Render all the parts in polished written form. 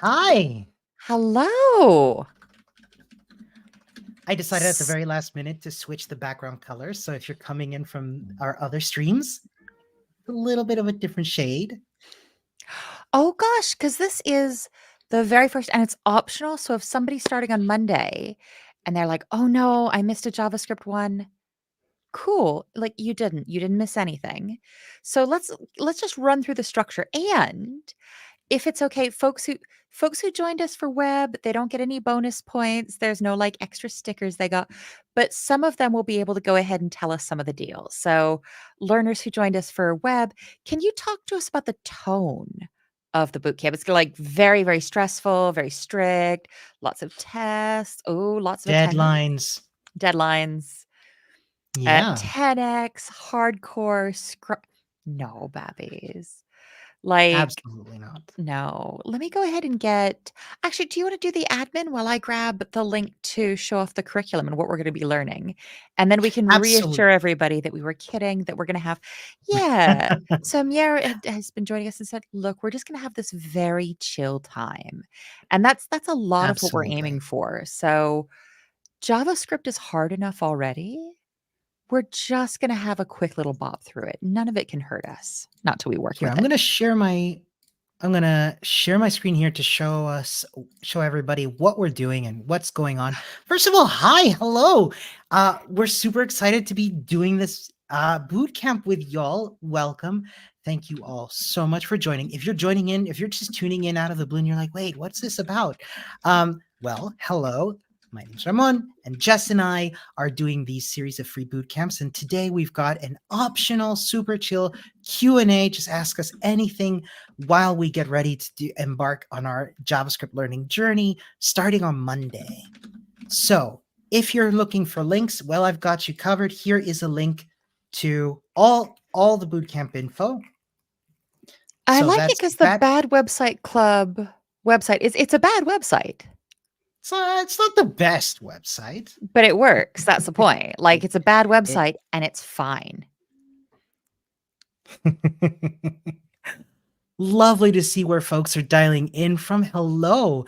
Hi. Hello. I decided at the very last minute to switch the background colors. So if you're coming in from our other streams, a little bit of a different shade. Oh gosh, because this is the very first, and it's optional. So if somebody's starting on Monday and they're like, oh no, I missed a JavaScript one. Cool. Like you didn't miss anything. So let's just run through the structure. And if it's okay, folks who joined us for web, they don't get any bonus points. There's no like extra stickers they got, but some of them will be able to go ahead and tell us some of the deals. So learners who joined us for web, can you talk to us about the tone of the boot camp? It's like very, very stressful, very strict, lots of tests. Oh, lots of attendance, Deadlines. deadlines, Yeah, 10x, hardcore, no, babbies. Like, absolutely not. no. Let me go ahead and actually, do you want to do the admin while I grab the link to show off the curriculum and what we're going to be learning? And then we can Absolutely. reassure everybody that we were kidding, that we're going to have, yeah. So Miera has been joining us and said, look, we're just going to have this very chill time. And that's a lot of what we're aiming Absolutely. for. So JavaScript is hard enough already. We're just going to have a quick little bop through it. None of it can hurt us, not till we work Here, with I'm it. gonna share my screen here to show everybody what we're doing and what's going on. First of all, hi, hello. We're super excited to be doing this boot camp with y'all. Welcome. Thank you all so much for joining. If you're joining in, if you're just tuning in out of the blue and you're like, wait, what's this about? Well, hello. My name's Ramon, and Jess and I are doing these series of free boot camps. And today we've got an optional, super chill Q&A. Just ask us anything while we get ready to embark on our JavaScript learning journey starting on Monday. So if you're looking for links, well, I've got you covered. Here is a link to all the bootcamp info. I So like it that's because the that. Bad Website Club website it's a bad website, It's not the best website. but it works. That's the point. Like it's a bad website and it's fine. Lovely to see where folks are dialing in from. Hello.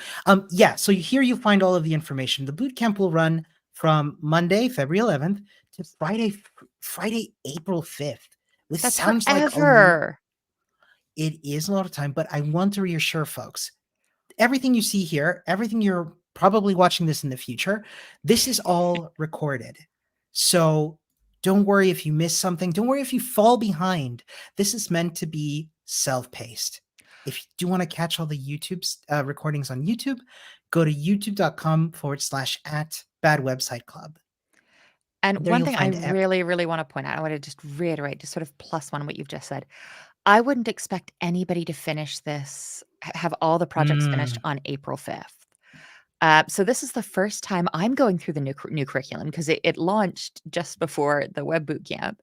Yeah, so here you find all of the information. The bootcamp will run from Monday, February 11th to Friday, April 5th. This That's sounds like forever. it is a lot of time, but I want to reassure folks. Everything you see here, everything you're probably watching this in the future, this is all recorded. So don't worry if you miss something. Don't worry if you fall behind. This is meant to be self-paced. If you do want to catch all the YouTube recordings on YouTube, go to youtube.com/@badwebsiteclub. And There one you'll thing I find really, really want to point out, I want to just reiterate, just sort of plus one what you've just said. I wouldn't expect anybody to finish this, have all the projects finished on April 5th. So this is the first time I'm going through the new curriculum because it launched just before the web boot camp.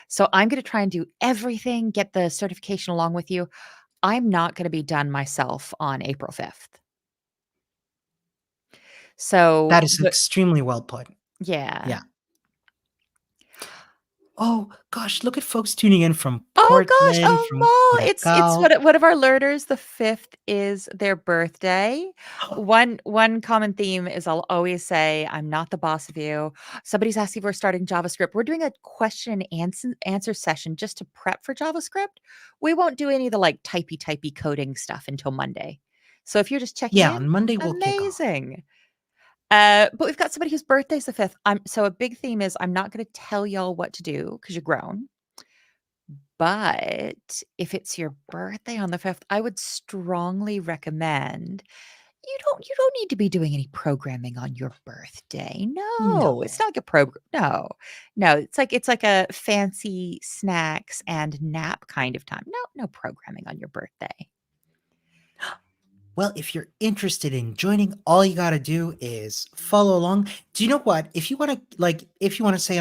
So I'm going to try and do everything, get the certification along with you. I'm not going to be done myself on April 5th. So that is extremely well put. yeah. Yeah. Oh gosh, look at folks tuning in from Oh gosh, Portland, oh from well, it's Curacao. one of our learners. The 5th is their birthday. One common theme is I'll always say, I'm not the boss of you. Somebody's asking if we're starting JavaScript. We're doing a question and answer session just to prep for JavaScript. We won't do any of the like typey coding stuff until Monday. So if you're just checking Yeah, in, on Monday we'll kick off. amazing. But we've got somebody whose birthday's the 5th. So a big theme is I'm not going to tell y'all what to do because you're grown. But if it's your birthday on the 5th, I would strongly recommend you don't need to be doing any programming on your birthday. No, No. it's not like a program. No. No, it's like a fancy snacks and nap kind of time. No programming on your birthday. Well, if you're interested in joining, all you got to do is follow along. Do you know what? If you want to stay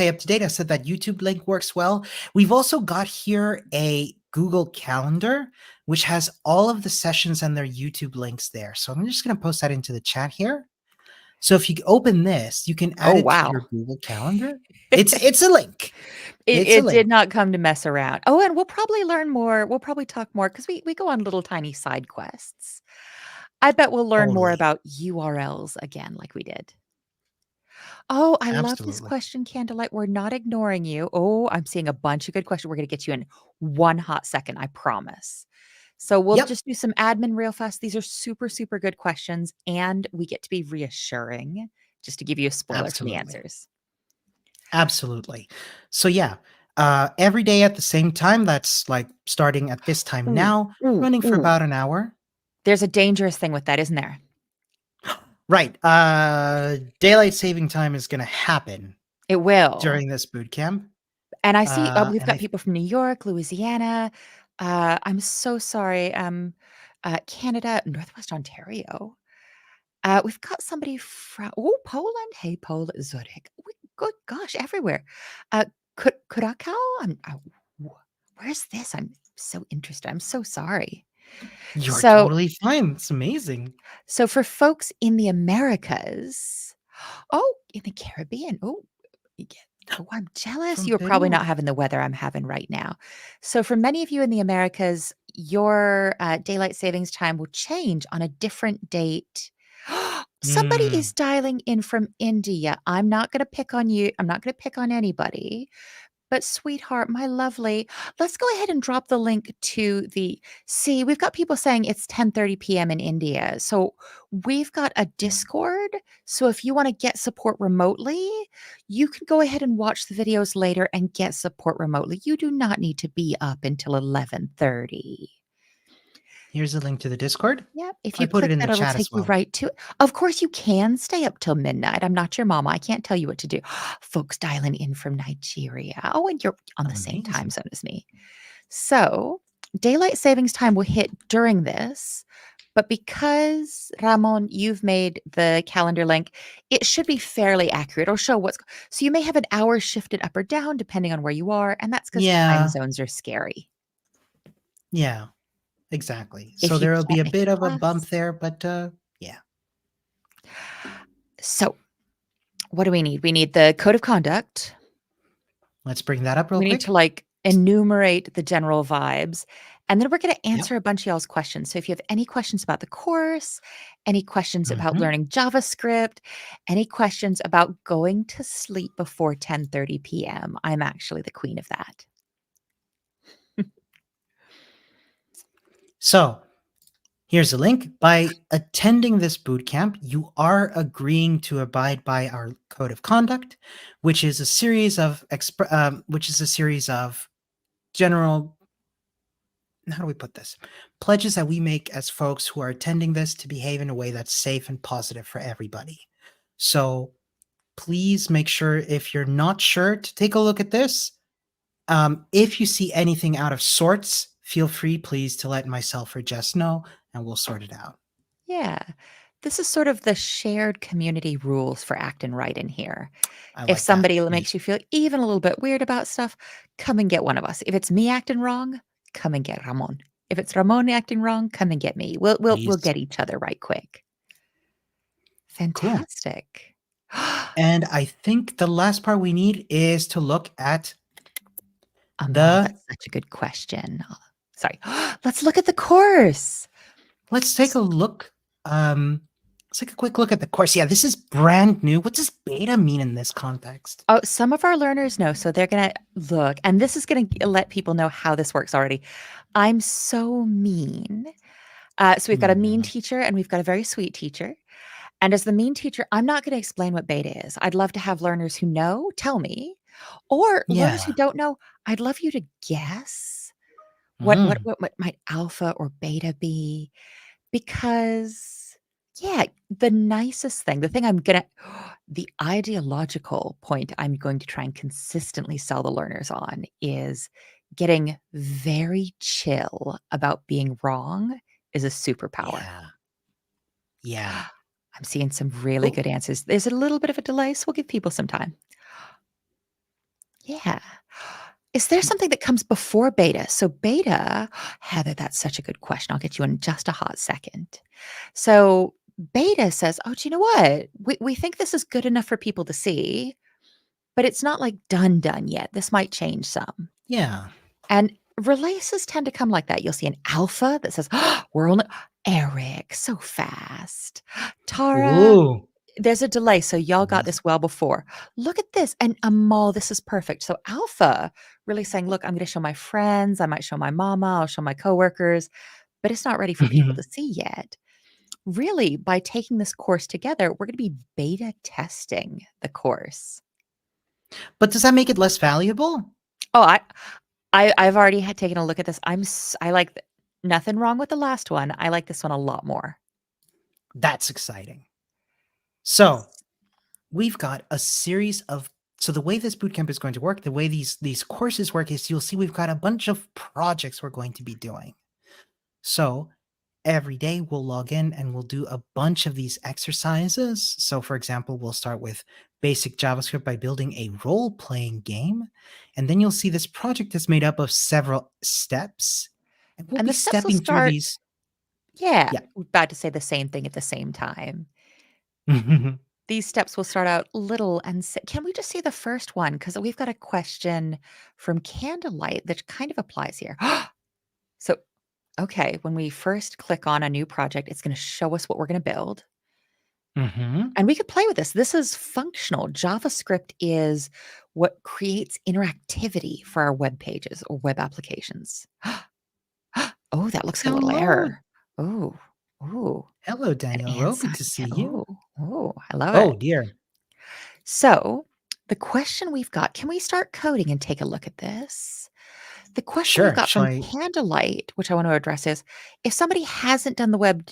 up to date, I said that YouTube link works well. We've also got here a Google Calendar, which has all of the sessions and their YouTube links there. So I'm just going to post that into the chat here. So if you open this, you can add Oh, it to your wow. Google Calendar. It's a link. It's a It did link. not come to mess around. Oh, and we'll probably learn more. We'll probably talk more because we go on little tiny side quests. I bet we'll learn more Totally. about URLs again like we did. Oh, I love this Absolutely. question, Candlelight. We're not ignoring you. Oh, I'm seeing a bunch of good questions. We're gonna get you in one hot second, I promise. So we'll Yep. just do some admin real fast. These are super, super good questions, and we get to be reassuring, just to give you a spoiler from the Absolutely. answers. Absolutely. So yeah, every day at the same time, that's like starting at this time Ooh, now, ooh, running for ooh. about an hour. There's a dangerous thing with that, isn't there? Right. Daylight saving time is gonna happen It will. during this boot camp. And I see, we've And got I people from New York, Louisiana. I'm so sorry. Canada, Northwest Ontario. We've got somebody from Poland. Hey, Poland, Zurich. Good gosh, everywhere. Uh, Curacao. Where's this? I'm so interested. I'm so sorry. you're So, totally fine. It's amazing. so for folks in the Americas, oh, in the Caribbean. Oh, you get oh, I'm jealous. From You're probably Peru. not having the weather I'm having right now. So, for many of you in the Americas, your daylight savings time will change on a different date. Somebody is Mm. dialing in from India. I'm not going to pick on you. I'm not going to pick on anybody. But sweetheart, my lovely, let's go ahead and drop the link to the see, we've got people saying it's 10:30 PM in India. So we've got a Discord. So if you want to get support remotely, you can go ahead and watch the videos later and get support remotely. You do not need to be up until 11:30. Here's a link to the Discord. Yep. If I you put it click in the that, it'll chat take as you well. right to it. Of course, you can stay up till midnight. I'm not your mama. I can't tell you what to do. Folks dialing in from Nigeria. Oh, and you're on the same time Amazing. zone as me. So, daylight savings time will hit during this, but because Ramon, you've made the calendar link, it should be fairly accurate or show what's so you may have an hour shifted up or down depending on where you are, and that's because time Yeah. zones are scary. Yeah. Exactly. So If you there will be can't a make a bit of a bump class. there, but yeah. So, what do we need? We need the code of conduct. Let's bring that up real We need to quick. like enumerate the general vibes. And then we're going to Yep. answer a bunch of y'all's questions. So if you have any questions about the course, any questions about Hmm. learning JavaScript, any questions about going to sleep before 10:30 p.m., I'm actually the queen of that. So here's a link. By attending this bootcamp, you are agreeing to abide by our code of conduct, which is a series of general. How do we put this? Pledges that we make as folks who are attending this to behave in a way that's safe and positive for everybody. So please make sure, if you're not sure, to take a look at this. If you see anything out of sorts, feel free, please, to let myself or Jess know, and we'll sort it out. Yeah. This is sort of the shared community rules for acting right in here. I If like that. somebody Yes. makes you feel even a little bit weird about stuff, come and get one of us. If it's me acting wrong, come and get Ramon. If it's Ramon acting wrong, come and get me. We'll Please. get each other right quick. Cool. Fantastic. And I think the last part we need is to look at Amal, the. that's such a good question. Sorry. Let's look at the course. Let's take a look. Let's take a quick look at the course. Yeah, this is brand new. What does beta mean in this context? Oh, some of our learners know, so they're gonna look, and this is gonna let people know how this works already. I'm so mean. So we've got a mean Mm, teacher and we've got a very sweet teacher. And as the mean teacher, I'm not going to explain what beta is. I'd love to have learners who know tell me, or learners who yeah. don't know. I'd love you to guess Mm, what might alpha or beta be, because yeah, the nicest thing, the thing I'm gonna, the ideological point I'm going to try and consistently sell the learners on is getting very chill about being wrong is a superpower. yeah. Yeah. I'm seeing some really Oh, good answers. There's a little bit of a delay, so we'll give people some time. Yeah. Is there something that comes before beta? So beta, Heather, that's such a good question. I'll get you in just a hot second. So beta says, oh, do you know what? We think this is good enough for people to see. but it's not like done yet. This might change some. Yeah. And releases tend to come like that. You'll see an alpha that says, "Oh, we're only Eric, so fast. Tara, Ooh. there's a delay. So y'all got this well before. Look at this. And Amal, this is perfect." So alpha really saying, look, I'm going to show my friends. I might show my mama. I'll show my coworkers, but it's not ready for people to see yet. Really, by taking this course together, we're going to be beta testing the course. But does that make it less valuable? Oh, I've already had taken a look at this. I like nothing wrong with the last one. I like this one a lot more. That's exciting. So we've got a series of so the way this bootcamp is going to work, the way these courses work is you'll see we've got a bunch of projects we're going to be doing. So every day we'll log in and we'll do a bunch of these exercises. So for example, we'll start with basic JavaScript by building a role-playing game. And then you'll see this project is made up of several steps. And we'll And be the steps will stepping through start, these. yeah, Yeah. we're about to say the same thing at the same time. These steps will start out little and can we just see the first one? Because we've got a question from Candlelight that kind of applies here. So, okay, when we first click on a new project, it's going to show us what we're going to build. Mhm. And we could play with this. This is functional. JavaScript is what creates interactivity for our web pages or web applications. Oh, that looks like a little Hello. error. Oh, oh, Hello, an Daniel Rowe. answer. Good to see Yeah. you. Oh, I love Oh, it. dear. So, the question we've got, can we start coding and take a look at this? The question we've Sure. got Shall from I? Candlelight, which I want to address, is if somebody hasn't done the web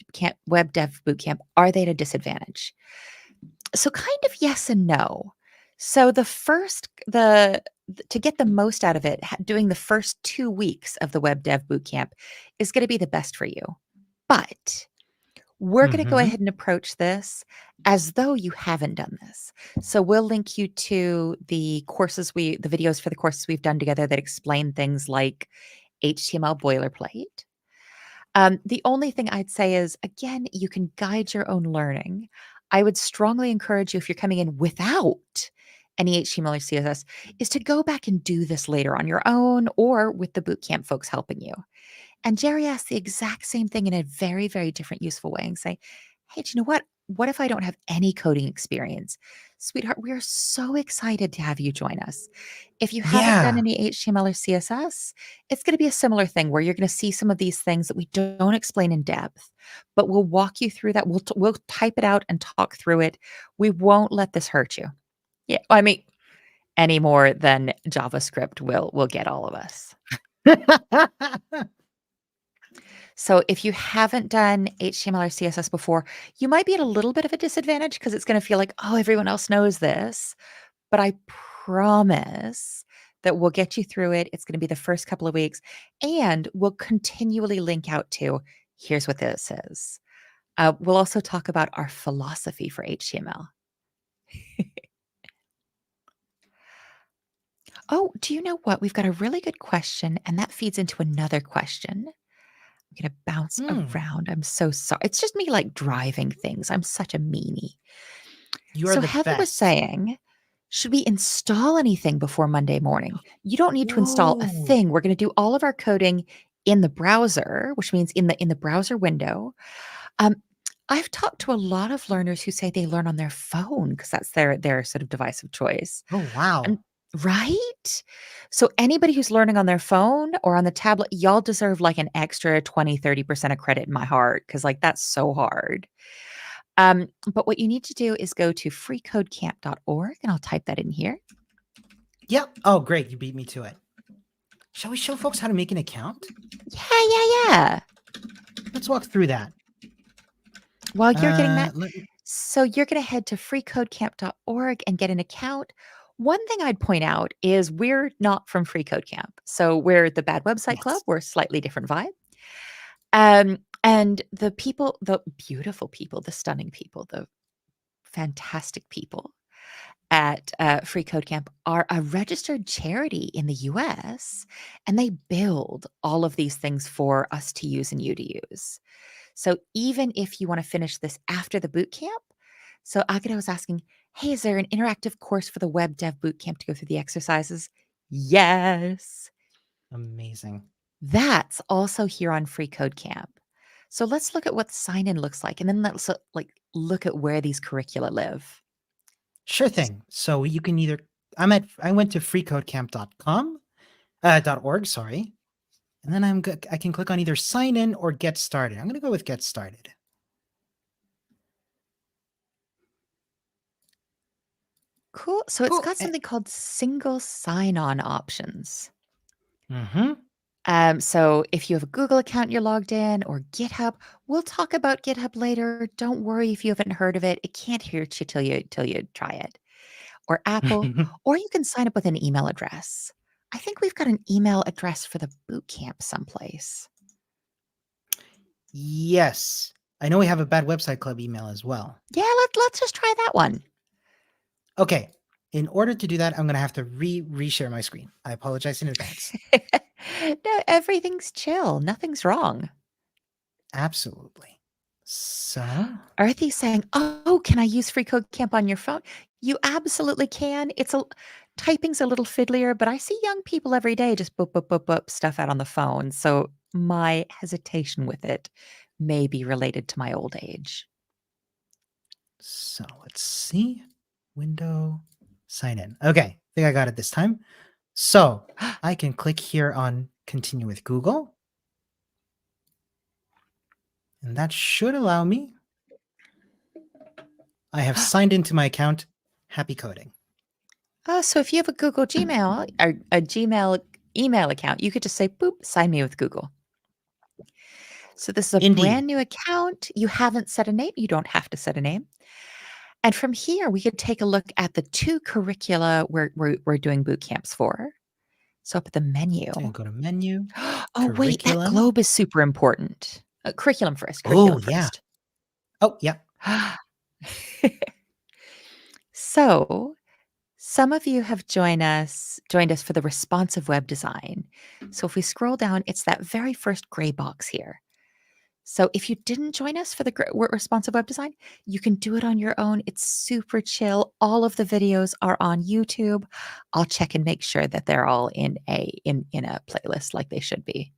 dev bootcamp, are they at a disadvantage? So kind of yes and no. So the first to get the most out of it, doing the first 2 weeks of the web dev bootcamp is going to be the best for you. But we're going to go Mhm. ahead and approach this as though you haven't done this. So we'll link you to the videos for the courses we've done together that explain things like HTML boilerplate. The only thing I'd say is, again, you can guide your own learning. I would strongly encourage you, if you're coming in without any HTML or CSS, is to go back and do this later on your own or with the bootcamp folks helping you. And Jerry asked the exact same thing in a very, very different, useful way and say, hey, do you know what? What if I don't have any coding experience? Sweetheart, we are so excited to have you join us. If you haven't done Yeah. any HTML or CSS, it's going to be a similar thing where you're going to see some of these things that we don't explain in depth, but we'll walk you through that. We'll type it out and talk through it. We won't let this hurt you. Yeah, I mean, any more than JavaScript will get all of us. So if you haven't done HTML or CSS before, you might be at a little bit of a disadvantage because it's going to feel like, oh, everyone else knows this. But I promise that we'll get you through it. It's going to be the first couple of weeks, and we'll continually link out to here's what this is. We'll also talk about our philosophy for HTML. Oh, do you know what? We've got a really good question, and that feeds into another question. I'm going to bounce Hmm. around. I'm so sorry. It's just me like driving things. I'm such a meanie. You are So the Heather was best. saying, should we install anything before Monday morning? You don't need to install a Whoa. thing. We're going to do all of our coding in the browser, which means in the browser window. Um, I've talked to a lot of learners who say they learn on their phone because that's their sort of device of choice. Oh, And wow. right? So anybody who's learning on their phone or on the tablet, y'all deserve like an extra 20-30% of credit in my heart because like that's so hard. But what you need to do is go to freecodecamp.org, and I'll type that in here. Yep. Oh, great. You beat me to it. Shall we show folks how to make an account? Yeah. Let's walk through that. While you're getting that, Let, so you're going to head to freecodecamp.org and get an account. One thing I'd point out is we're not from Free Code Camp. So we're the Bad Website Club. yes. We're a slightly different vibe. And the people, the beautiful people, the stunning people, the fantastic people at Free Code Camp are a registered charity in the US, and they build all of these things for us to use and you to use. So even if you want to finish this after the boot camp, so Agata was asking, Hey, is there an interactive course for the Web Dev Bootcamp to go through the exercises? Yes. Amazing. That's also here on Free Code Camp. So let's look at what the sign in looks like, and then let's look at where these curricula live. Sure thing. So you can either I went to freecodecamp.com .org, sorry. And then I can click on either sign in or get started. I'm going to go with get started. Cool. So it's Cool. got something called single sign-on options. Mm-hmm. So if you have a Google account you're logged in or GitHub, we'll talk about GitHub later. Don't worry if you haven't heard of it. It can't hurt you till you try it. Or Apple, or you can sign up with an email address. I think we've got an email address for the boot camp someplace. Yes. I know we have a Bad Website Club email as well. Yeah, let's just try that one. Okay. In order to do that, I'm going to have to reshare my screen. I apologize in advance. No, everything's chill. Nothing's wrong. Absolutely. So, Earthy's saying, "Oh, can I use Free Code Camp on your phone?" You absolutely can. Typing's a little fiddlier, but I see young people every day just boop boop boop boop stuff out on the phone. So my hesitation with it may be related to my old age. so let's see. Window, sign in. Okay. I think I got it this time. So I can click here on continue with Google. And that should allow me. I have signed into my account. Happy coding. So if you have a Google Gmail or a Gmail email account, you could just say, boop, sign me with Google. So this is a Indeed. brand new account. You haven't set a name. You don't have to set a name. And from here, we could take a look at the 2 curricula we're doing boot camps for. So up at the menu. And go to menu. Oh, wait, that Curriculum. globe is super important. Curriculum first. Oh, Curriculum yeah. first. Oh, yeah. So some of you have joined us for the responsive web design. So if we scroll down, it's that very first gray box here. So if you didn't join us for the responsive web design, you can do it on your own. It's super chill. All of the videos are on YouTube. I'll check and make sure that they're all in a playlist like they should be.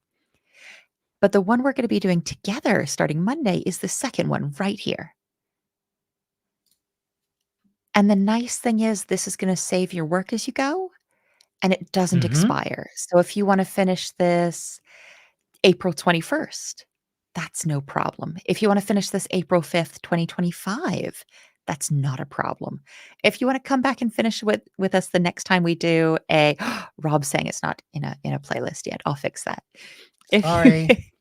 But the one we're going to be doing together starting Monday is the second one right here. And the nice thing is this is going to save your work as you go and it doesn't expire. So if you want to finish this April 21st, that's no problem. If you want to finish this April 5th, 2025, that's not a problem. If you want to come back and finish with us the next time we do a Rob's saying it's not in a playlist yet. I'll fix that. Sorry.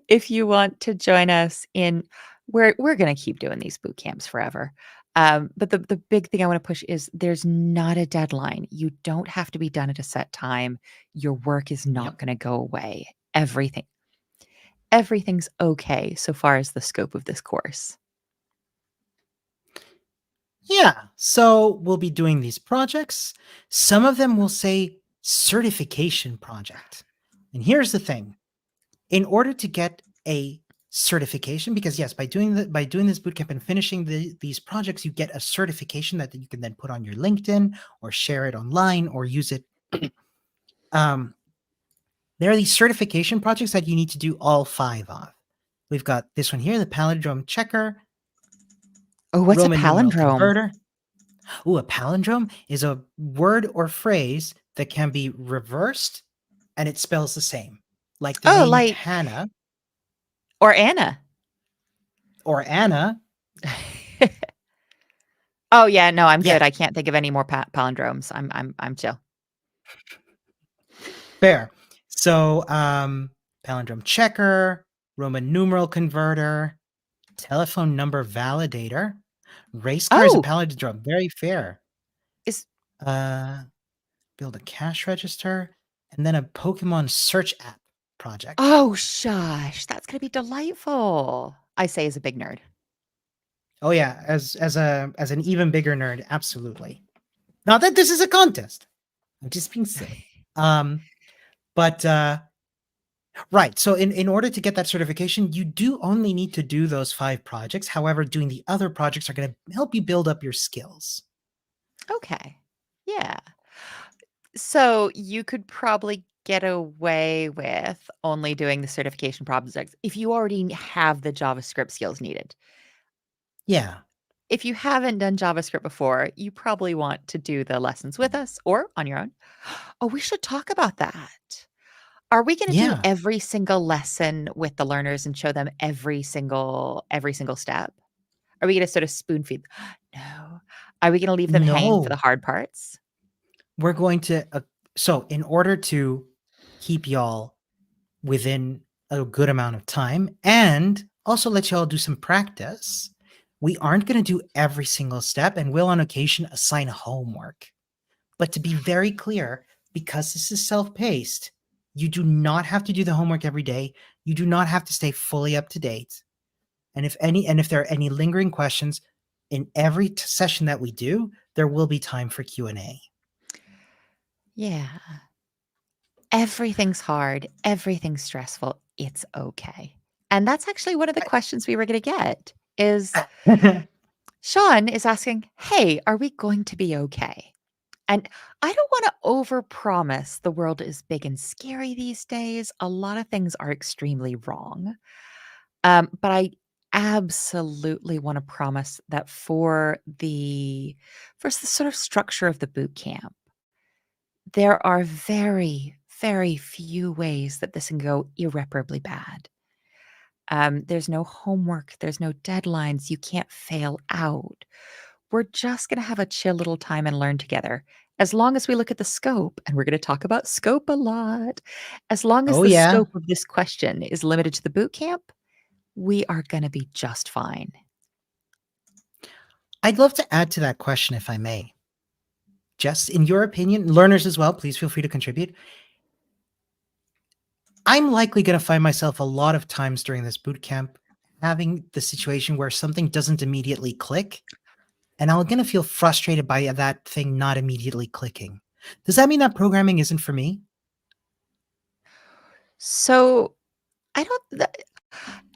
If you want to join us in we're going to keep doing these boot camps forever. But the big thing I want to push is there's not a deadline. You don't have to be done at a set time. Your work is not going to go away. Everything's okay so far as the scope of this course. Yeah. So we'll be doing these projects. Some of them will say certification project. And here's the thing. In order to get a certification, because yes, by doing this bootcamp and finishing these projects, you get a certification that you can then put on your LinkedIn or share it online or use it. There are these certification projects that you need to do all 5 of. We've got this one here, the palindrome checker. Oh, what's Roman a numeral palindrome? converter. Oh, a palindrome is a word or phrase that can be reversed and it spells the same. Like the name like Hannah. Or Anna. Or Anna. Oh yeah, no, I'm Yeah. good. I can't think of any more palindromes. I'm chill. Fair. So, palindrome checker, Roman numeral converter, telephone number validator, race car is a palindrome. Very fair. Build a cash register, and then a Pokemon search app project. Oh shush, that's gonna be delightful. I say as a big nerd. Oh yeah, as an even bigger nerd, absolutely. Not that this is a contest. I'm just being silly. But Right. So in order to get that certification, you do only need to do those 5 projects. However, doing the other projects are going to help you build up your skills. Okay. Yeah. So you could probably get away with only doing the certification projects if you already have the JavaScript skills needed. Yeah. If you haven't done JavaScript before, you probably want to do the lessons with us or on your own. Oh, we should talk about that. Are we gonna do Yeah. every single lesson with the learners and show them every single step? Are we gonna sort of spoon feed? No. Are we gonna leave them hanging for the No. hard parts? We're going to so in order to keep y'all within a good amount of time and also let y'all do some practice, we aren't going to do every single step and will on occasion assign homework. But to be very clear, because this is self-paced, you do not have to do the homework every day. You do not have to stay fully up to date. And if there are any lingering questions in every session that we do, there will be time for Q&A. Yeah. Everything's hard, everything's stressful, it's okay. And that's actually one of the questions we were gonna get is Sean is asking, "Hey, are we going to be okay?" And I don't wanna overpromise the world is big and scary these days. A lot of things are extremely wrong. But I absolutely wanna promise that for the sort of structure of the boot camp, there are very, very few ways that this can go irreparably bad. There's no homework, there's no deadlines, you can't fail out. We're just gonna have a chill little time and learn together. As long as we look at the scope, and we're gonna talk about scope a lot, as long as Oh, the yeah. scope of this question is limited to the boot camp, we are gonna be just fine. I'd love to add to that question if I may. Just in your opinion, learners as well, please feel free to contribute. I'm likely going to find myself a lot of times during this boot camp having the situation where something doesn't immediately click, and I'm going to feel frustrated by that thing not immediately clicking. Does that mean that programming isn't for me? So, I don't th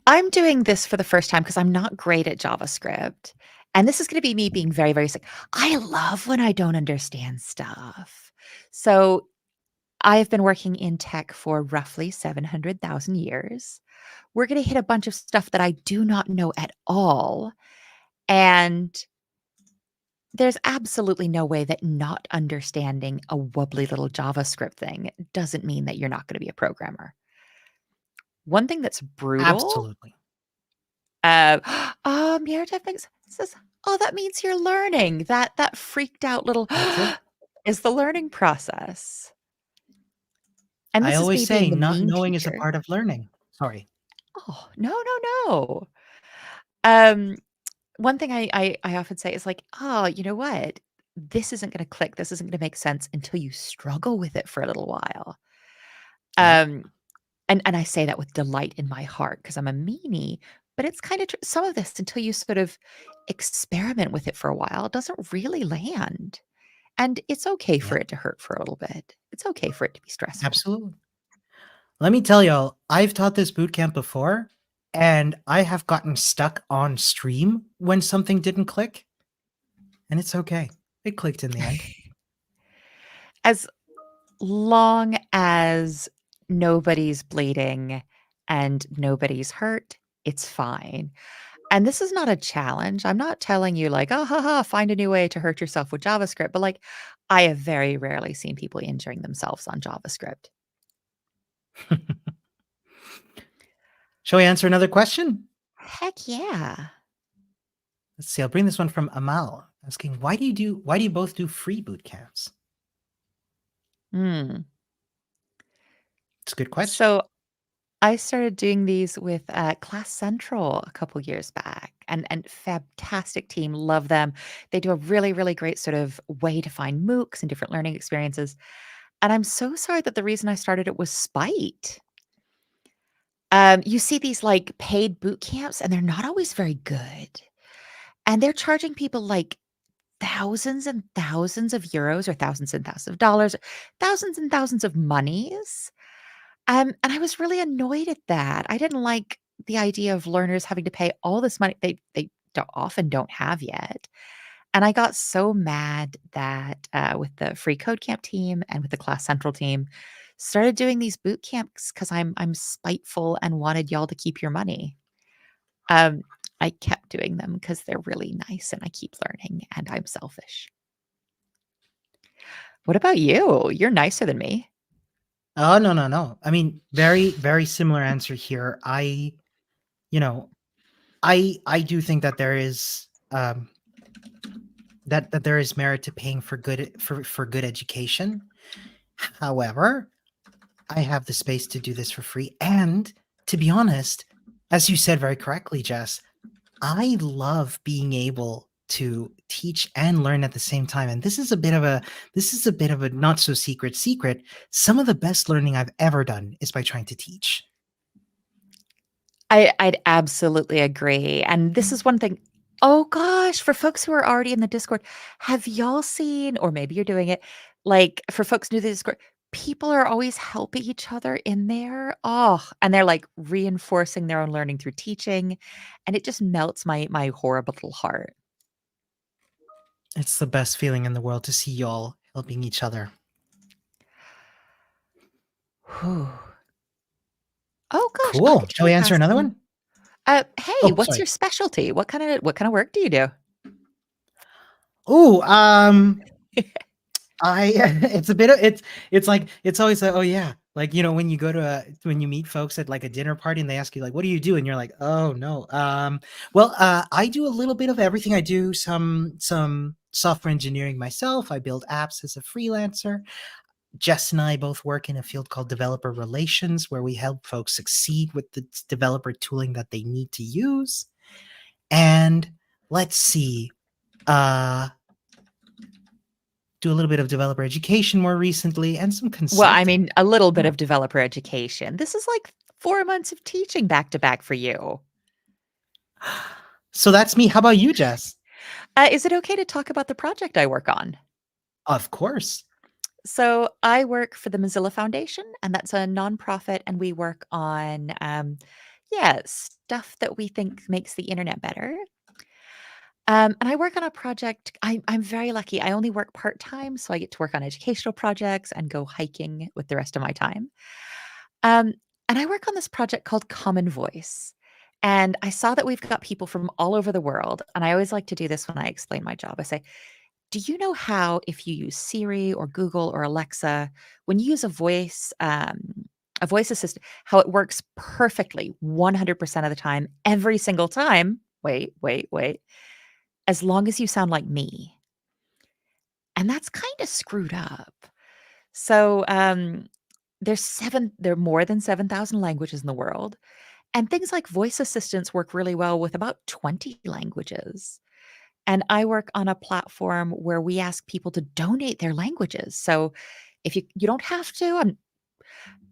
I'm doing this for the first time because 'cause I'm not great at JavaScript, and this is gonna be me being very, very sick. I love when I don't understand stuff. So, I've been working in tech for roughly 700,000 years. We're gonna hit a bunch of stuff that I do not know at all, and there's absolutely no way that not understanding a wobbly little JavaScript thing doesn't mean that you're not gonna be a programmer. One thing that's brutal, Absolutely. uh, Meredith thinks says, "Oh, that means you're learning." That freaked out little That's it. is the learning process. And I this is always me being say the not mean knowing is a teacher. part of learning. Sorry. Oh, no, no, no. Um, one thing I often say is like, "Oh, you know what? This isn't gonna click. This isn't gonna make sense until you struggle with it for a little while." Yep. Um, and I say that with delight in my heart because 'cause I'm a meanie, but it's kinda tr some of this until you sort of experiment with it for a while doesn't really land, and it's okay for Yep. it to hurt for a little bit. It's okay for it to be stressful. Absolutely. Let me tell y'all, I've taught this boot camp before, and I have gotten stuck on stream when something didn't click, and it's okay. It clicked in the end. As long as nobody's bleeding and nobody's hurt, it's fine. And this is not a challenge. I'm not telling you like, "Oh, ha, ha, find a new way to hurt yourself with JavaScript," but, like, I have very rarely seen people injuring themselves on JavaScript. Shall we answer another question? Heck yeah. Let's see. I'll bring this one from Amal asking, why do you both do free boot camps? Mm. It's a good question. So, I started doing these with, Class Central a couple years back, and fantastic team, love them. They do a really, really great sort of way to find MOOCs and different learning experiences, and I'm so sorry that the reason I started it was spite. You see these, like, paid boot camps, and they're not always very good, and they're charging people, like, thousands and thousands of euros or thousands and thousands of dollars, thousands and thousands of monies, And I was really annoyed at that. I didn't like the idea of learners having to pay all this money they often don't have yet. And I got so mad that with the free code camp team and with the class central team, started doing these boot camps because I'm spiteful and wanted y'all to keep your money. Um, I kept doing them because they're really nice and I keep learning and I'm selfish. What about you? You're nicer than me. Oh, no, no, no. I mean, very, very similar answer here. You know, I do think that there is that there is merit to paying for good education. However, I have the space to do this for free, and to be honest, as you said very correctly, Jess, I love being able to teach and learn at the same time. And this is a bit of a not so secret. Some of the best learning I've ever done is by trying to teach. I'd absolutely agree, and this is one thing. Oh gosh, for folks who are already in the Discord, have y'all seen, or maybe you're doing it, like, for folks new to the Discord, people are always helping each other in there. Oh, and they're, like, reinforcing their own learning through teaching, and it just melts my horrible little heart. It's the best feeling in the world to see y'all helping each other. Whew. Oh gosh, I Cool. could Shall try we answer another asking, one? "Hey, Oh, what's sorry. your specialty? What kinda work do you do?" Oh, I it's a bit of it's like it's always like, oh yeah, like when you go to when you meet folks at like a dinner party and they ask you like, what do you do? And you're like, oh no. Well, I do a little bit of everything. I do some software engineering myself. I build apps as a freelancer. Jess and I both work in a field called developer relations, where we help folks succeed with the developer tooling that they need to use. And let's see. Uh do a little bit of developer education more recently and some Well, I consulting. mean, a little bit Yeah. of developer education. This is like 4 months of teaching back to back for you. So that's me. How about you, Jess? Is it okay to talk about the project I work on? Of course. So, I work for the Mozilla Foundation, and that's a nonprofit, and we work on, yeah, stuff that we think makes the internet better. And I work on a project. I'm very lucky. I only work part time, so I get to work on educational projects and go hiking with the rest of my time. Um, and I work on this project called Common Voice. And I saw that we've got people from all over the world. And I always like to do this when I explain my job. I say, do you know how, if you use Siri or Google or Alexa, when you use a voice assistant, how it works perfectly 100% of the time, every single time? Wait, wait, wait. As long as you sound like me. And that's kind of screwed up. So there are more than 7,000 languages in the world. And things like voice assistants work really well with about 20 languages. And I work on a platform where we ask people to donate their languages. So if you don't have to,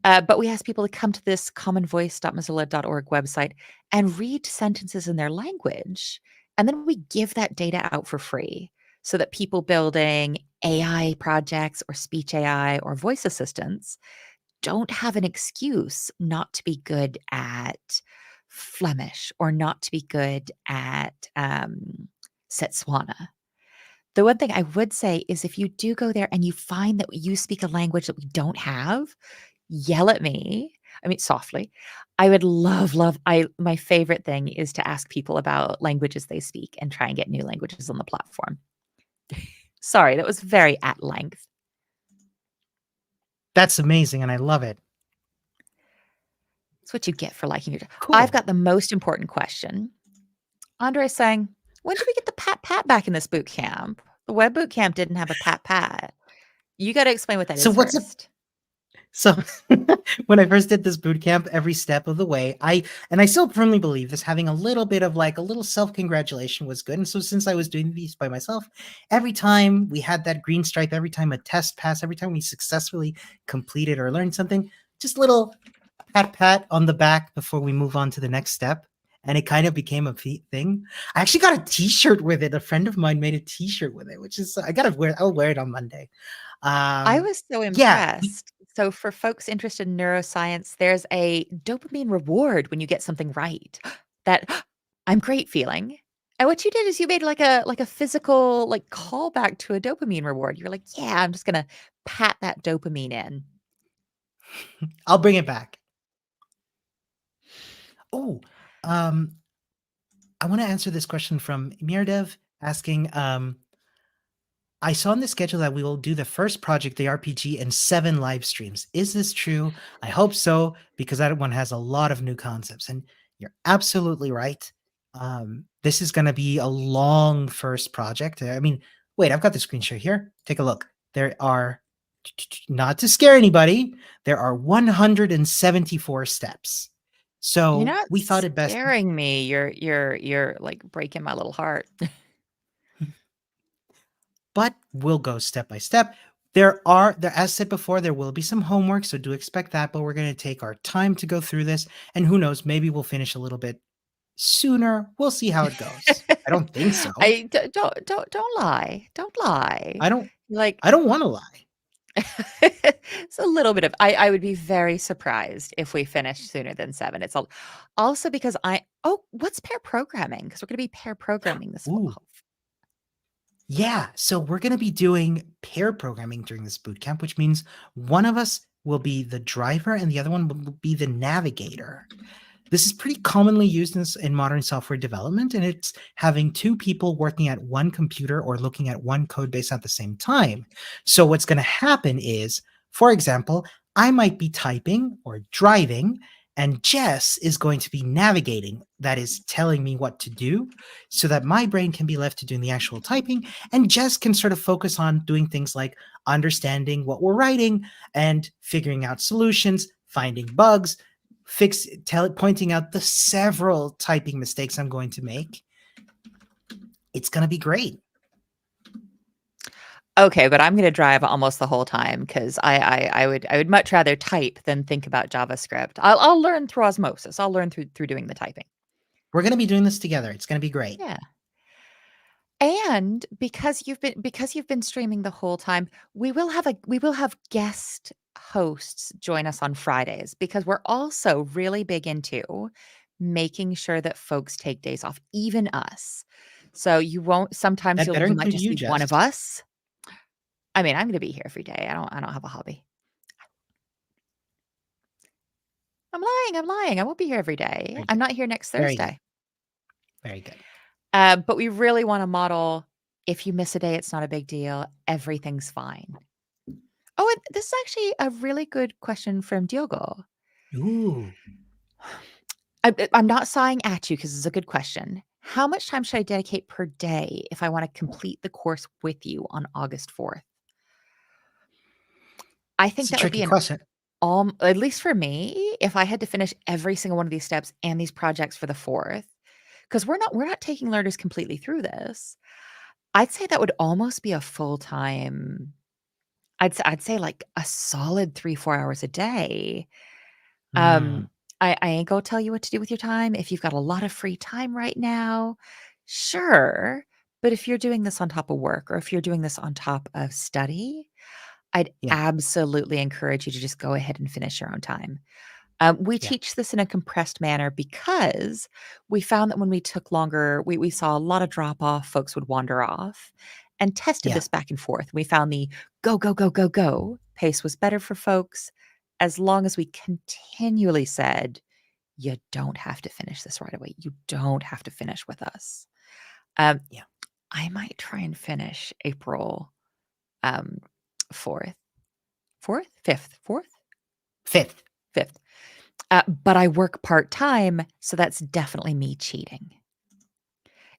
but we ask people to come to this commonvoice.mozilla.org website and read sentences in their language. And then we give that data out for free so that people building AI projects or speech AI or voice assistants don't have an excuse not to be good at Flemish or not to be good at Setswana. The one thing I would say is if you do go there and you find that you speak a language that we don't have, yell at me. I mean, softly. I would love, my favorite thing is to ask people about languages they speak and try and get new languages on the platform. Sorry, that was very at length. That's amazing, and I love it. It's what you get for liking your job. I've Cool. got the most important question. Andre's saying, when do we get the pat pat back in this boot camp? The web boot camp didn't have a pat pat. You got to explain what that So is what's a first. so when I first did this boot camp, every step of the way, I still firmly believe this, having a little bit of like a little self-congratulation was good. And so since I was doing these by myself, every time we had that green stripe, every time a test passed, every time we successfully completed or learned something, just little pat on the back before we move on to the next step. And it kind of became a thing. I actually got a T-shirt with it. A friend of mine made a T-shirt with it, which is I gotta wear. I'll wear it on Monday. I Um, was so yeah, impressed. So for folks interested in neuroscience, there's a dopamine reward when you get something right. That I'm great feeling. And what you did is you made like a physical like callback to a dopamine reward. You're like, yeah, I'm just gonna pat that dopamine in. I'll bring it back. Oh, um, I want to answer this question from Mirdev asking, I saw on the schedule that we will do the first project, the RPG, in 7 live streams. Is this true? I hope so, because that one has a lot of new concepts. And you're absolutely right. This is going to be a long first project. I mean, wait, I've got the screen share here. Take a look. There are, not to scare anybody, there are 174 steps. You're So not we thought it best. scaring me. You're like breaking my little heart. But we'll go step by step. As said before, there will be some homework, so do expect that, but we're going to take our time to go through this. And who knows, maybe we'll finish a little bit sooner. We'll see how it goes. I don't think so. Don't lie. Don't lie. I don't, Like I don't want to lie. it's a little bit of I would be very surprised if we finished sooner than 7. It's also because what's pair programming? Because we're gonna be pair programming this Ooh, fall. yeah. So we're going to be doing pair programming during this boot camp, which means one of us will be the driver and the other one will be the navigator. This is pretty commonly used in modern software development, and it's having 2 people working at one computer or looking at one code base at the same time. So what's going to happen is, for example, I might be typing or driving, and Jess is going to be navigating, that is telling me what to do, so that my brain can be left to doing the actual typing, and Jess can sort of focus on doing things like understanding what we're writing and figuring out solutions, finding bugs, pointing out the several typing mistakes I'm going to make. It's going to be great. Okay, but I'm gonna drive almost the whole time because I would much rather type than think about JavaScript. I'll learn through osmosis. I'll learn through doing the typing. We're going to be doing this together. It's going to be great. Yeah. And because you've been streaming the whole time, we will have guest hosts join us on Fridays because we're also really big into making sure that folks take days off, even us. So sometimes That better you might include just you, see one Jess. of us. I mean, I'm gonna be here every day. I don't have a hobby. I'm lying. I won't be here every day. Very I'm good. not here next Very good. Thursday. Very good. But we really want to model if you miss a day, it's not a big deal. Everything's fine. Oh, and this is actually a really good question from Diogo. Ooh. I'm not sighing at you because it's a good question. How much time should I dedicate per day if I want to complete the course with you on August 4th? I It's think a that would tricky be question. at least for me, if I had to finish every single one of these steps and these projects for the 4th, because we're not taking learners completely through this. I'd say that would almost be a full-time. I'd say like a solid 3-4 hours a day. Hmm. I ain't gonna tell you what to do with your time. If you've got a lot of free time right now, sure. But if you're doing this on top of work or if you're doing this on top of study, I'd Yeah. absolutely encourage you to just go ahead and finish your own time. We Yeah. teach this in a compressed manner because we found that when we took longer, we saw a lot of drop off, folks would wander off, and tested Yeah. this back and forth. We found the go, go, go, go, go pace was better for folks as long as we continually said, you don't have to finish this right away. You don't have to finish with us. Um, Yeah. I might try and finish April um, 4th, 4th, 5th, 4th, 5th. 5th. But I work part time, so that's definitely me cheating.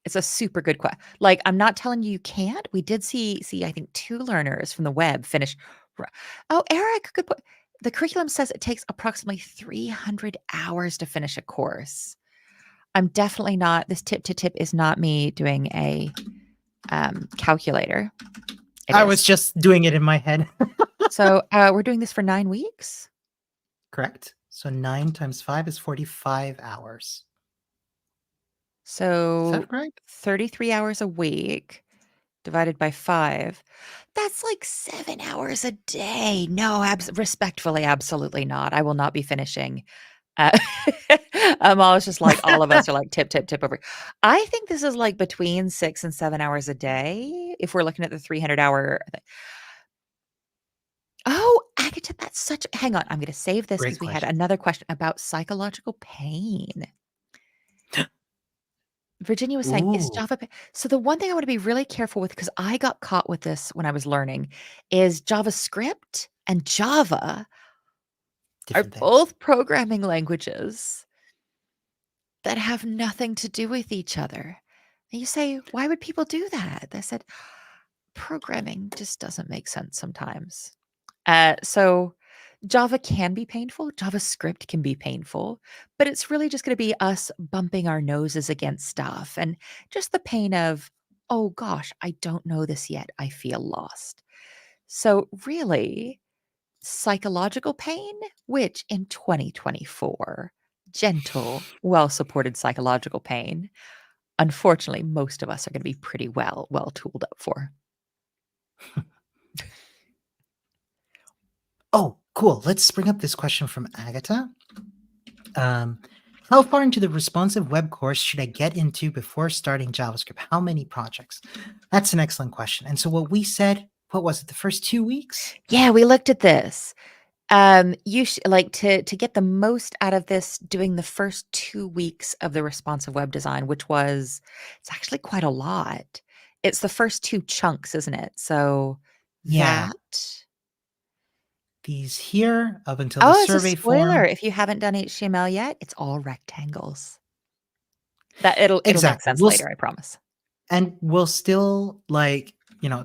It's a super good question. Like, I'm not telling you you can't. We did see I think 2 learners from the web finish. Oh, Eric, good point. The curriculum says it takes approximately 300 hours to finish a course. I'm definitely not. This tip to tip is not me doing a calculator. It I is. was just doing it in my head. So we're doing this for 9 weeks. Correct. So 9 times 5 is 45 hours. Is So that right? 33 hours a week. divided by 5. That's like 7 hours a day. No, respectfully, absolutely not. I will not be finishing. Uh, I was just like, all of us are like tip, tip, tip over. I think this is like between 6 and 7 hours a day if we're looking at the 300-hour thing. Oh, Agatha, that's such hang on, I'm gonna save this Great because we had question. another question about psychological pain. Virginia was saying, "Is Ooh, Java pa" So the one thing I wanna be really careful with, because I got caught with this when I was learning, is JavaScript and Java are different things. both programming languages that have nothing to do with each other. And you say, "Why would people do that?" They said, "Programming just doesn't make sense sometimes." So Java can be painful, JavaScript can be painful, but it's really just gonna be us bumping our noses against stuff and just the pain of, "Oh gosh, I don't know this yet. I feel lost." So really, psychological pain, which in 2024, gentle, well-supported psychological pain, unfortunately, most of us are gonna be pretty well tooled up for. Oh, cool. Let's bring up this question from Agatha. Um, how far into the responsive web course should I get into before starting JavaScript? How many projects? That's an excellent question. And so what we said, what was it, the first 2 weeks? Yeah, we looked at this. You like to get the most out of this doing the first 2 weeks of the responsive web design, which was it's actually quite a lot. It's the first 2 chunks, isn't it? So Yeah, that these here up until the Oh, it's a survey spoiler. form. If you haven't done HTML yet, it's all rectangles. That it'll make Exactly. sense later, I promise. And we'll still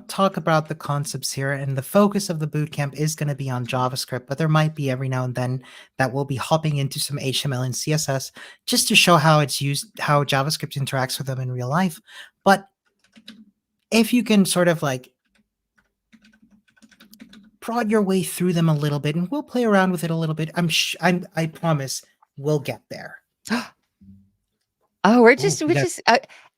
talk about the concepts here, and the focus of the bootcamp is going to be on JavaScript, but there might be every now and then that we'll be hopping into some HTML and CSS just to show how it's used, how JavaScript interacts with them in real life. But if you can sort of like prod your way through them a little bit, and we'll play around with it a little bit, I promise we'll get there. Oh, we're Ooh, just we we're got just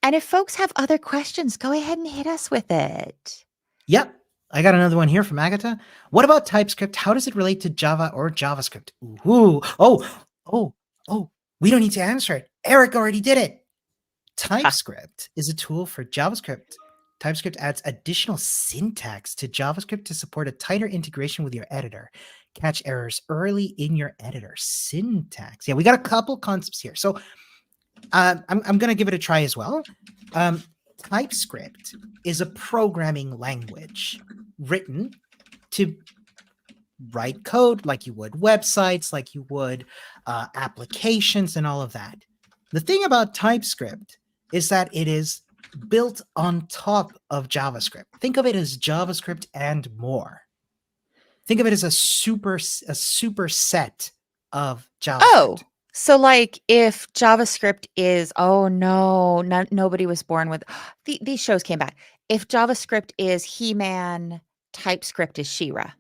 and if folks have other questions, go ahead and hit us with it. Yep. I got another one here from Agatha. What about TypeScript? How does it relate to Java or JavaScript? Ooh. Oh, oh. We don't need to answer it. Eric already did it. Ha. TypeScript is a tool for JavaScript. TypeScript adds additional syntax to JavaScript to support a tighter integration with your editor. Catch errors early in your editor. Syntax. Yeah, we got a couple concepts here. So I'm going to give it a try as well. TypeScript is a programming language written to write code like you would websites, like you would applications, and all of that. The thing about TypeScript is that it is built on top of JavaScript. Think of it as JavaScript and more. Think of it as a superset of JavaScript. Oh, so, like, if JavaScript is oh, no, nobody was born with these shows came back. If JavaScript is He-Man, TypeScript is She-Ra.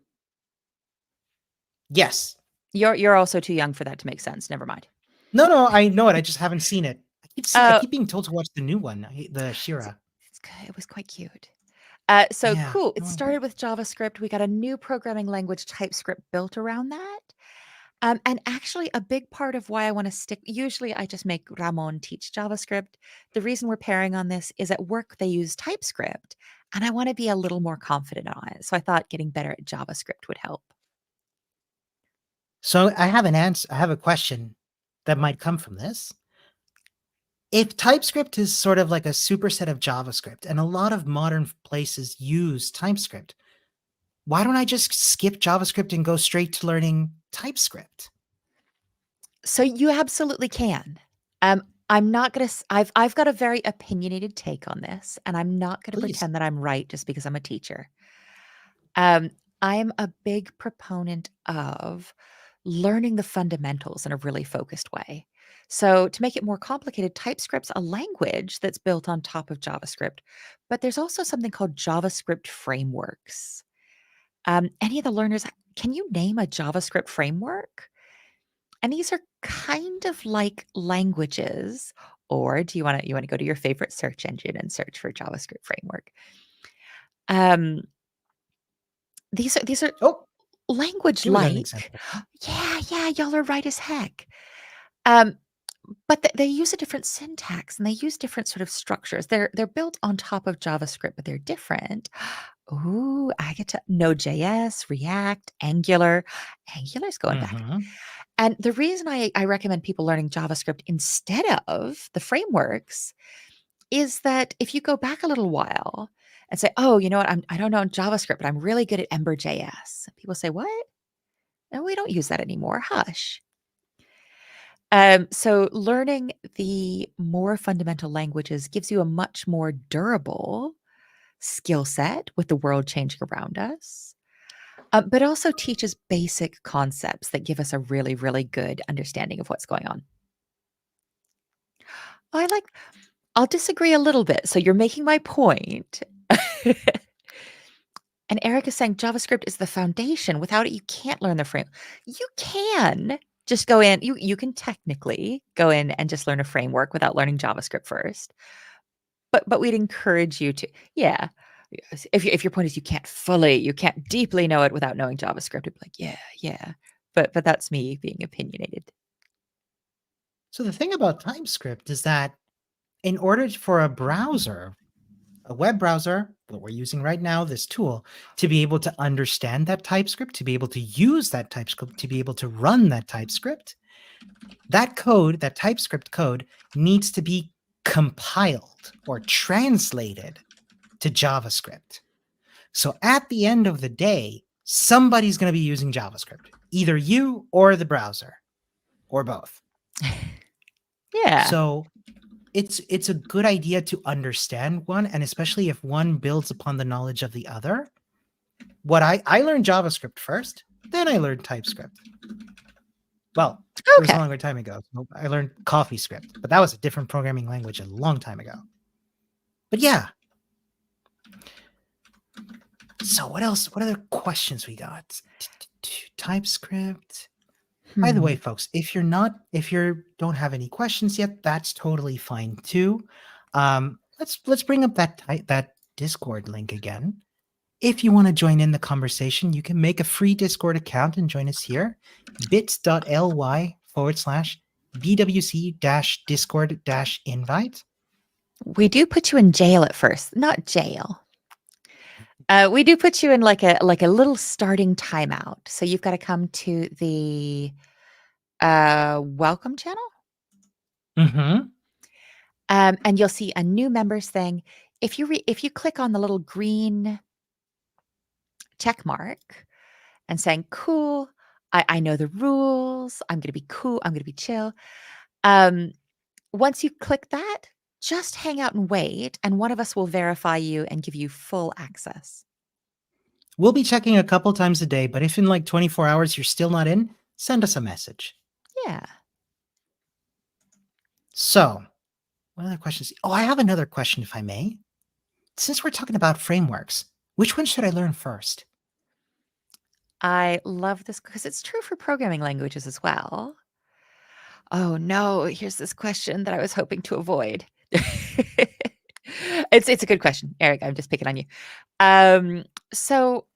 Yes. You're also too young for that to make sense, never mind. No, I know it. I just haven't seen it. I Uh, keep being told to watch the new one, the it's Shira. it's good, it was quite cute. So Yeah. cool, it No. started with JavaScript, we got a new programming language, TypeScript, built around that. And actually, a big part of why I want to stick, usually I just make Ramon teach JavaScript. The reason we're pairing on this is at work they use TypeScript, and I want to be a little more confident on it. So I thought getting better at JavaScript would help. So I have an answer. I have a question that might come from this. If TypeScript is sort of like a superset of JavaScript, and a lot of modern places use TypeScript, why don't I just skip JavaScript and go straight to learning TypeScript? So you absolutely can. I'm not gonna. I've got a very opinionated take on this, and I'm not gonna Please. pretend that I'm right just because I'm a teacher. Um, I'm a big proponent of learning the fundamentals in a really focused way. So, to make it more complicated, TypeScript's a language that's built on top of JavaScript, but there's also something called JavaScript frameworks. Any of the learners, can you name a JavaScript framework? And these are kind of like languages. Or do you want to go to your favorite search engine and search for JavaScript framework? Um, these are Oh, language here we got an like. example. Yeah, y'all are right as heck. Um, but they use a different syntax and they use different sort of structures. They're built on top of JavaScript, but they're different. Ooh, I get to Node.js, React, Angular. Angular's going back. Mhm. And the reason I recommend people learning JavaScript instead of the frameworks is that if you go back a little while and say, "Oh, you know what? I don't know JavaScript, but I'm really good at Ember.js." People say, "What? No, we don't use that anymore. Hush." So learning the more fundamental languages gives you a much more durable skill set with the world changing around us, but also teaches basic concepts that give us a really, really good understanding of what's going on. I like I'll disagree a little bit. So you're making my point. And Eric is saying JavaScript is the foundation. Without it, you can't learn the frame. You can just go in. You can technically go in and just learn a framework without learning JavaScript first. But we'd encourage you to, yeah. Yes, if your point is you can't deeply know it without knowing JavaScript, it'd be like, yeah. But that's me being opinionated. So the thing about TypeScript is that in order for a browser, a web browser that we're using right now, this tool, to be able to understand that TypeScript, to be able to use that TypeScript, to be able to run that TypeScript, that code, that TypeScript code, needs to be compiled or translated to JavaScript. So at the end of the day, somebody's going to be using JavaScript, either you or the browser, or both. Yeah. So it's a good idea to understand one, and especially if one builds upon the knowledge of the other. What I learned JavaScript first, then I learned TypeScript. Well, it was a Okay. longer time ago. So I learned CoffeeScript, but that was a different programming language a long time ago. But yeah. So what else? What other questions we got? TypeScript. By the way, Hmm. folks, if you don't have any questions yet, that's totally fine too. Let's bring up that Discord link again. If you want to join in the conversation, you can make a free Discord account and join us here, bit.ly/BWC-Discord-invite. We do put you in jail at first, not jail. We do put you in like a little starting timeout. So you've got to come to the welcome channel, Mm-hmm. and you'll see a new members thing. If you click on the little green check mark and saying, "Cool, I know the rules. I'm gonna be cool. I'm gonna be chill." Um, Once you click that, just hang out and wait, and one of us will verify you and give you full access. We'll be checking a couple times a day, but if in like 24 hours you're still not in, send us a message. Yeah. So, what other questions? Oh, I have another question, if I may. Since we're talking about frameworks, which one should I learn first? I love this because it's true for programming languages as well. Oh no, here's this question that I was hoping to avoid. It's a good question, Eric. I'm just picking on you. So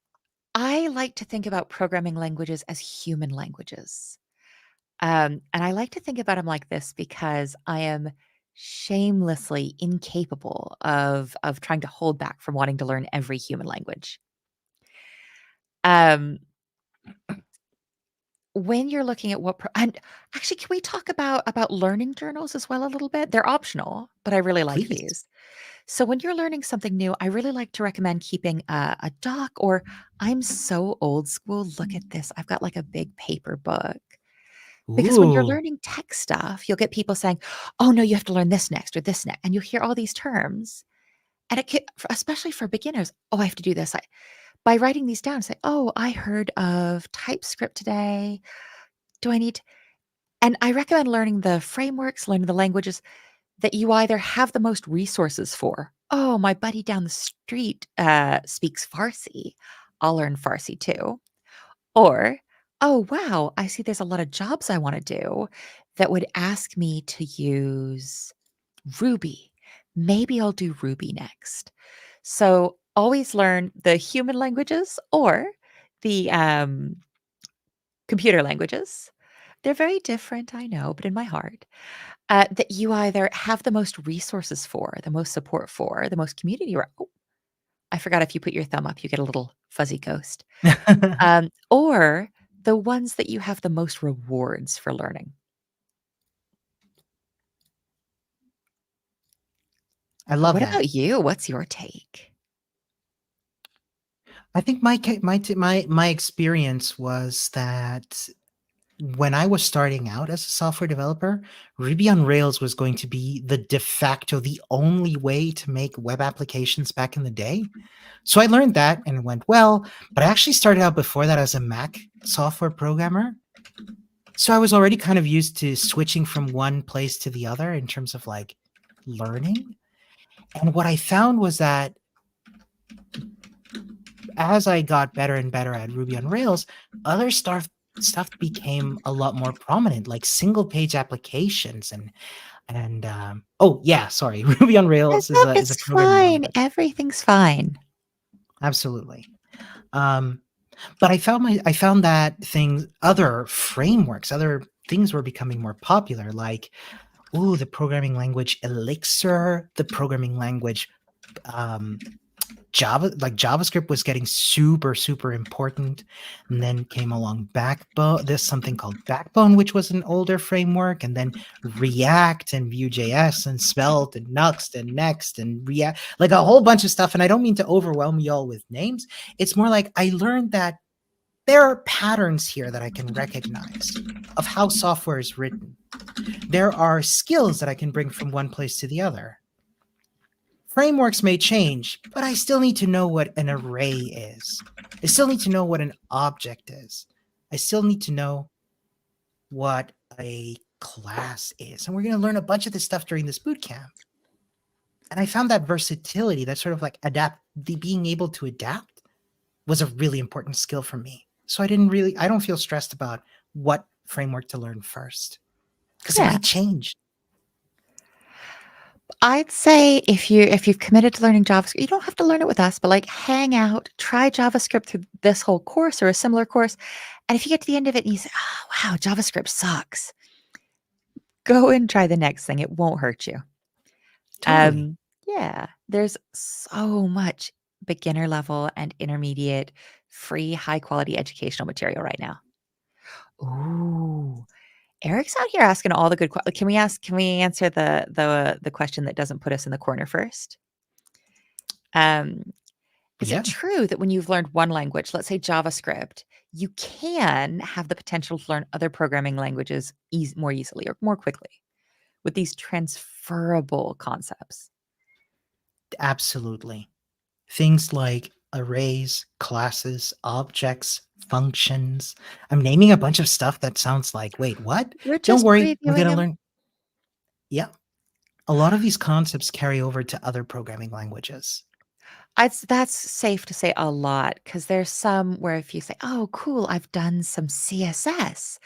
I like to think about programming languages as human languages. And I like to think about them like this because I am shamelessly incapable of trying to hold back from wanting to learn every human language. Um, when you're looking at and actually, can we talk about learning journals as well a little bit? They're optional, but I really like Please. these. So when you're learning something new, I really like to recommend keeping a doc, or I'm so old school. Look at this. I've got like a big paper book. Because when you're Ooh. learning tech stuff, you'll get people saying, "Oh, no, you have to learn this next or this next." And you'll hear all these terms. And especially for beginners, "Oh, I have to do this." By writing these down, say, "Oh, I heard of TypeScript today. Do I need?" And I recommend learning the frameworks, learning the languages that you either have the most resources for. "Oh, my buddy down the street speaks Farsi. I'll learn Farsi too." Or, "Oh, wow, I see there's a lot of jobs I wanna do that would ask me to use Ruby. Maybe I'll do Ruby next." So, always learn the human languages or the computer languages. They're very different, I know, but in my heart, that you either have the most resources for, the most support for, the most community. Oh, I forgot if you put your thumb up, you get a little fuzzy ghost. Or the ones that you have the most rewards for learning. I But love what that. about you? What's your take? I think my experience was that when I was starting out as a software developer, Ruby on Rails was going to be the de facto, the only way to make web applications back in the day. So I learned that and it went well, but I actually started out before that as a Mac software programmer. So I was already kind of used to switching from one place to the other in terms of like learning. And what I found was that as I got better and better at Ruby on Rails, other stuff became a lot more prominent, like single page applications and oh yeah, sorry, Ruby on It's Rails not, is a it's programming fine. language. Everything's fine. Absolutely. Um, but I found that things, other frameworks, other things were becoming more popular, like ooh, the programming language Elixir, the programming language um, JavaScript was getting super, super important. And then came along Backbone. There's something called Backbone, which was an older framework, and then React and Vue.js and Svelte and Nuxt and Next and React, like a whole bunch of stuff. And I don't mean to overwhelm you all with names. It's more like I learned that there are patterns here that I can recognize of how software is written. There are skills that I can bring from one place to the other. Frameworks may change, but I still need to know what an array is. I still need to know what an object is. I still need to know what a class is. And we're going to learn a bunch of this stuff during this boot camp. And I found that versatility, that sort of like being able to adapt was a really important skill for me. So I don't feel stressed about what framework to learn first because it Yeah. might change. I'd say if you've committed to learning JavaScript, you don't have to learn it with us, but like hang out, try JavaScript through this whole course or a similar course. And if you get to the end of it and you say, "Oh, wow, JavaScript sucks," go and try the next thing. It won't hurt you. Totally. Yeah, there's so much beginner level and intermediate free high quality educational material right now. Ooh, Eric's out here asking all the good questions. Can we answer the question that doesn't put us in the corner first? Um, is it Yeah, true that when you've learned one language, let's say JavaScript, you can have the potential to learn other programming languages more easily or more quickly with these transferable concepts? absolutely. Things like arrays, classes, objects, functions. I'm naming a bunch of stuff that sounds like, wait, what? We're Don't just worry, we're previewing going to them. learn. Yeah. A lot of these concepts carry over to other programming languages. That's safe to say a lot because there's some where if you say, "Oh, cool, I've done some CSS.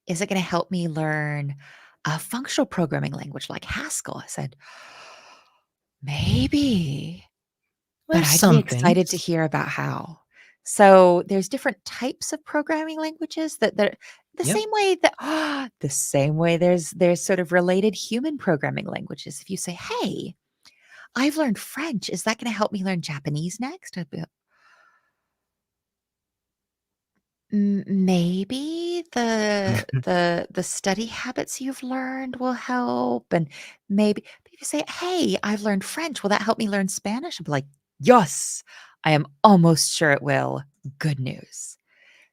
Is it going to help me learn a functional programming language like Haskell?" I said, "Maybe, but There's I'd be some excited to things. hear about how." So there's different types of programming languages that the Yep. same way that the same way there's sort of related human programming languages. If you say, "Hey, I've learned French. Is that going to help me learn Japanese next?" I'd be maybe the study habits you've learned will help, and maybe if you say, "Hey, I've learned French. Will that help me learn Spanish?" I'll be like, "Yes, I am almost sure it will. Good news."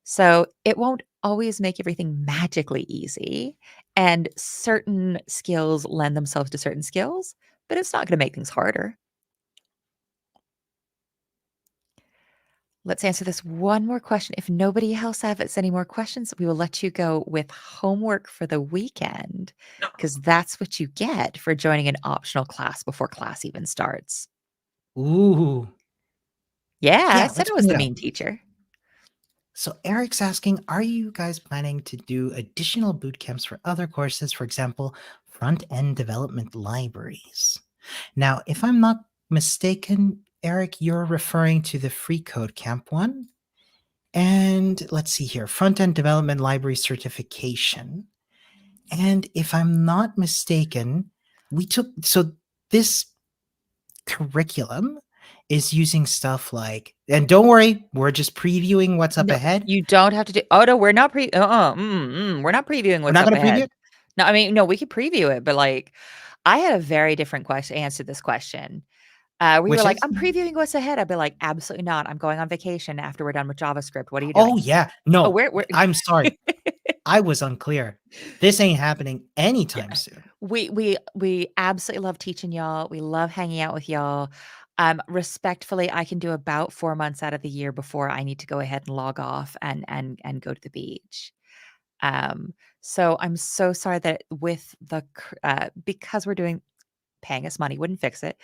So it won't always make everything magically easy, and certain skills lend themselves to certain skills, but it's not going to make things harder. Let's answer this one more question. If nobody else has any more questions, we will let you go with homework for the weekend because that's what you get for joining an optional class before class even starts. Ooh. Yeah, I Yeah, said let's I was bring the it up. mean teacher. So Eric's asking, are you guys planning to do additional boot camps for other courses, for example, front-end development libraries? Now, if I'm not mistaken, Eric, you're referring to the free code camp one. And let's see here, front-end development library certification. And if I'm not mistaken, this curriculum is using stuff like, and don't worry, we're just previewing what's up No, ahead. you don't have to do oh, no, we're not we're not previewing We're what's not up going to preview ahead. it. No, I mean, no, we could preview it, but, like, I had a very different answer to this question. We were Which like, is? "I'm previewing what's ahead." I'd be like, "Absolutely not. I'm going on vacation after we're done with JavaScript. What are you Oh doing?" yeah, "Oh, no, we're" I'm sorry, I was unclear. This ain't happening Yeah. anytime soon. We absolutely love teaching y'all. We love hanging out with y'all. Respectfully, I can do about 4 months out of the year before I need to go ahead and log off and go to the beach. So I'm so sorry that with because we're doing paying us money wouldn't fix it.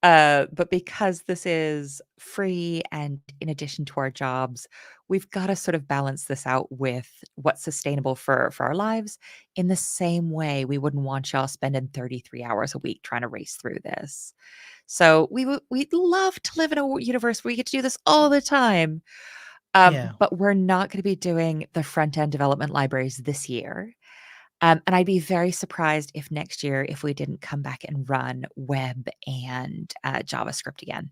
But because this is free and in addition to our jobs, we've got to sort of balance this out with what's sustainable for our lives. In the same way, we wouldn't want y'all spending 33 hours a week trying to race through this. So we'd love to live in a universe where we get to do this all the time. Yeah, But we're not going to be doing the front end development libraries this year. And I'd be very surprised if next year if we didn't come back and run web and JavaScript again.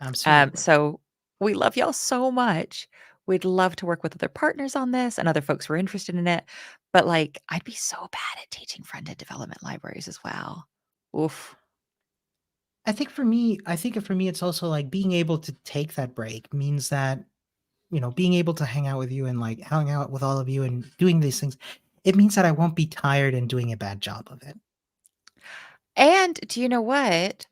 I'm sorry to hear. So we love y'all so much. We'd love to work with other partners on this and other folks who are interested in it. But like, I'd be so bad at teaching front end development libraries as well. Oof. I think for me, it's also like being able to take that break means that, being able to hang out with you and like hang out with all of you and doing these things, it means that I won't be tired and doing a bad job of it. And do you know what?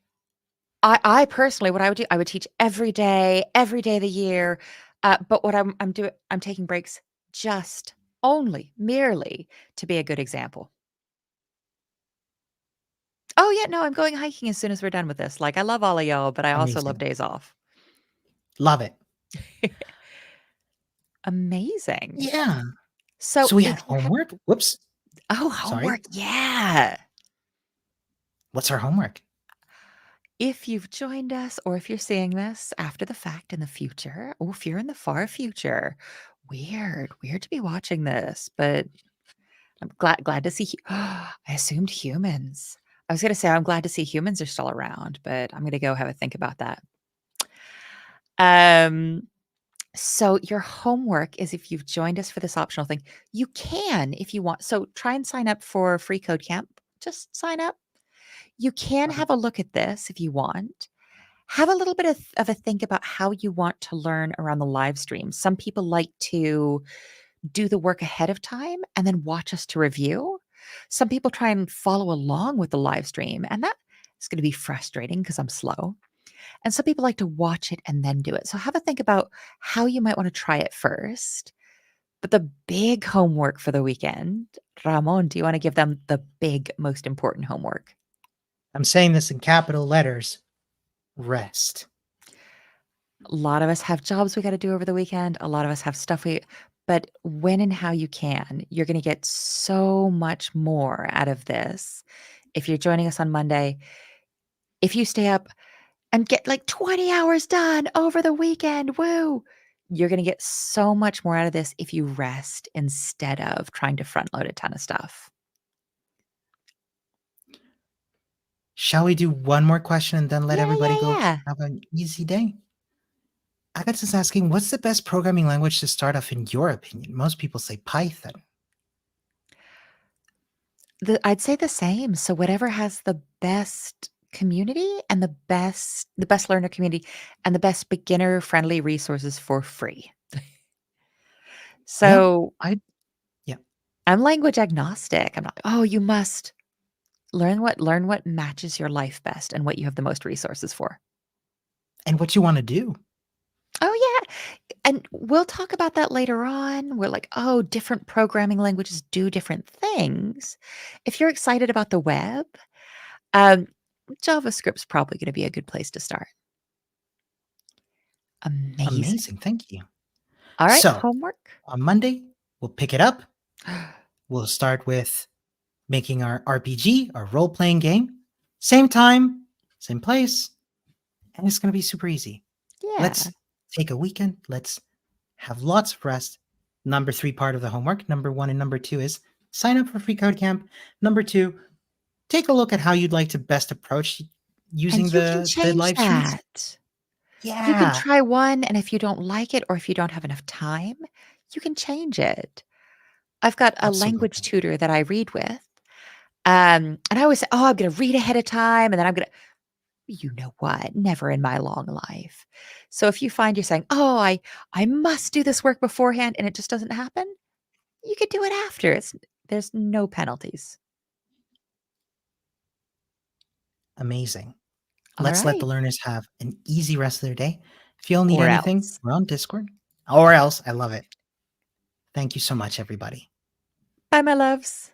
I personally, what I would do, I would teach every day of the year. But what I'm doing, I'm taking breaks just only merely to be a good example. Oh yeah, no, I'm going hiking as soon as we're done with this. Like I love all of y'all, but I also love Amazing. days off. Love it. Amazing. Yeah. So So we had if you had homework. Whoops. homework, Sorry. yeah. What's our homework? If you've joined us or if you're seeing this after the fact in the future, or if you're in the far future, weird to be watching this, but I'm glad to see I assumed humans. I was gonna say I'm glad to see humans are still around, but I'm gonna go have a think about that. Um, so your homework is if you've joined us for this optional thing, you can if you want. So try and sign up for free code camp. Just sign up. You can Uh-huh. have a look at this if you want. Have a little bit of a think about how you want to learn around the live stream. Some people like to do the work ahead of time and then watch us to review. Some people try and follow along with the live stream, and that is going to be frustrating because I'm slow. And some people like to watch it and then do it. So have a think about how you might want to try it first. But the big homework for the weekend, Ramon, do you want to give them the big, most important homework? I'm saying this in capital letters. Rest. A lot of us have jobs we got to do over the weekend. A lot of us have stuff but when and how you can, you're going to get so much more out of this. If you're joining us on Monday, if you stay up and get like 20 hours done over the weekend, woo, you're going to get so much more out of this if you rest instead of trying to front load a ton of stuff. Shall we do one more question and then let Yeah, everybody yeah, go yeah. have an easy day? Agatha's asking, what's the best programming language to start off in your opinion? Most people say Python. I'd say the same. So whatever has the best community and the best learner community and the best beginner friendly resources for free. Yeah, So yeah. I'm language agnostic. I'm not, oh, you must learn what matches your life best and what you have the most resources for. And what you want to do. Oh yeah. And we'll talk about that later on. We're like, oh, different programming languages do different things. If you're excited about the web, um, JavaScript's probably going to be a good place to start. Amazing. Amazing. Thank you. All right, So homework. on Monday, we'll pick it up. We'll start with making our RPG, our role playing game. Same time, same place. and it's going to be super easy. Yeah. Let's take a weekend. Let's have lots of rest. Number 3 part of the homework. Number 1 and number 2 is sign up for free code camp. Number 2, take a look at how you'd like to best approach And using you can the change live streams. that. You can Yeah, try one, and if you don't like it or if you don't have enough time, you can change it. I've got a language absolutely. tutor that I read with, and I always say, "Oh, I'm gonna read ahead of time, and then I'm gonna" you know what? Never in my long life. So if you find you're saying, "Oh, I must do this work beforehand," and it just doesn't happen, you could do it after. There's no penalties. Amazing. All Let's let the right. learners have an easy rest of their day. If you'll need Or anything, else. we're on Discord. Or else, I love it. Thank you so much, everybody. Bye, my loves.